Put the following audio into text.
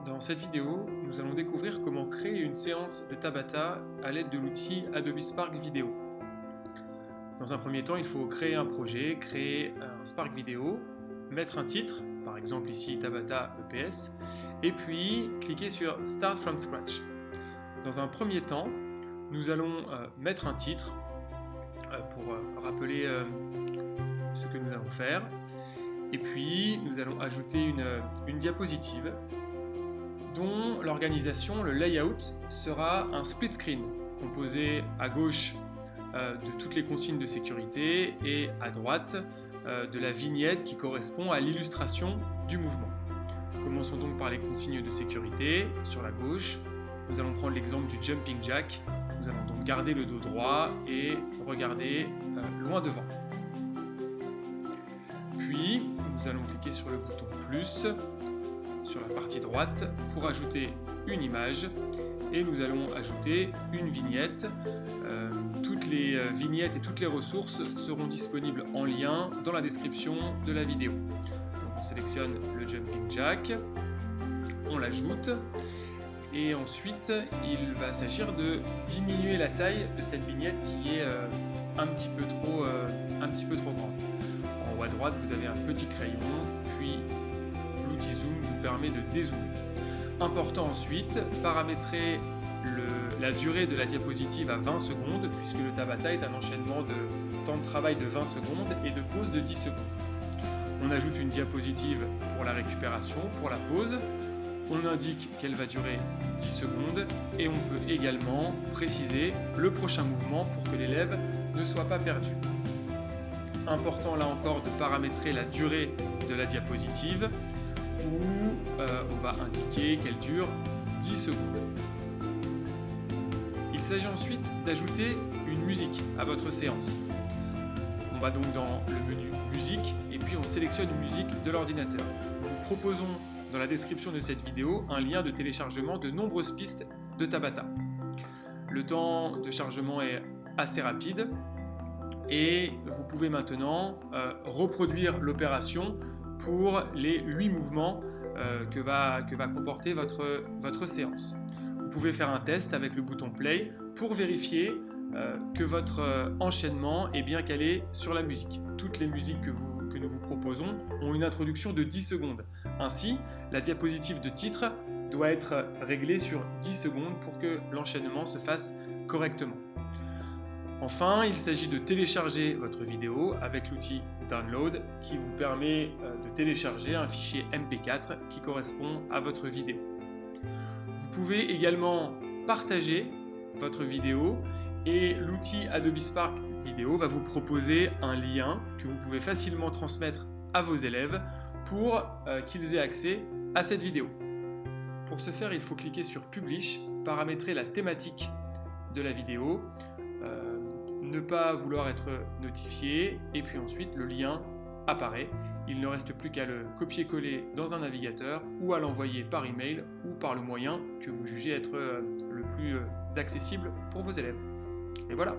Dans cette vidéo, nous allons découvrir comment créer une séance de Tabata à l'aide de l'outil Adobe Spark Video. Dans un premier temps, il faut créer un projet, créer un Spark Video, mettre un titre, par exemple ici Tabata EPS, et puis cliquer sur Start from Scratch. Dans un premier temps, nous allons mettre un titre pour rappeler ce que nous allons faire, et puis nous allons ajouter une diapositive dont l'organisation, le layout, sera un split screen composé à gauche de toutes les consignes de sécurité et à droite de la vignette qui correspond à l'illustration du mouvement. Commençons donc par les consignes de sécurité. Sur la gauche, nous allons prendre l'exemple du jumping jack. Nous allons donc garder le dos droit et regarder loin devant. Puis, nous allons cliquer sur le bouton plus sur la partie droite pour ajouter une image et nous allons ajouter une vignette. Toutes les vignettes et toutes les ressources seront disponibles en lien dans la description de la vidéo. Donc on sélectionne le jumping jack, on l'ajoute et ensuite il va s'agir de diminuer la taille de cette vignette qui est un petit peu trop grande. En haut à droite vous avez un petit crayon, puis l'outil zoom vous permet de dézoomer. Important ensuite, paramétrer la durée de la diapositive à 20 secondes puisque le Tabata est un enchaînement de temps de travail de 20 secondes et de pause de 10 secondes. On ajoute une diapositive pour la récupération, pour la pause. On indique qu'elle va durer 10 secondes et on peut également préciser le prochain mouvement pour que l'élève ne soit pas perdu. Important là encore de paramétrer la durée de la diapositive où on va indiquer qu'elle dure 10 secondes. Il s'agit ensuite d'ajouter une musique à votre séance. On va donc dans le menu musique et puis on sélectionne une musique de l'ordinateur. Nous proposons dans la description de cette vidéo un lien de téléchargement de nombreuses pistes de Tabata. Le temps de chargement est assez rapide et vous pouvez maintenant reproduire l'opération pour les 8 mouvements que va comporter votre séance. Vous pouvez faire un test avec le bouton play pour vérifier que votre enchaînement est bien calé sur la musique. Toutes les musiques que nous vous proposons ont une introduction de 10 secondes. Ainsi, la diapositive de titre doit être réglée sur 10 secondes pour que l'enchaînement se fasse correctement. Enfin, il s'agit de télécharger votre vidéo avec l'outil Download qui vous permet de télécharger un fichier MP4 qui correspond à votre vidéo. Vous pouvez également partager votre vidéo et l'outil Adobe Spark Video va vous proposer un lien que vous pouvez facilement transmettre à vos élèves pour qu'ils aient accès à cette vidéo. Pour ce faire, il faut cliquer sur Publish, paramétrer la thématique de la vidéo, ne pas vouloir être notifié et puis ensuite le lien apparaît. Il ne reste plus qu'à le copier-coller dans un navigateur ou à l'envoyer par email ou par le moyen que vous jugez être le plus accessible pour vos élèves. Et voilà.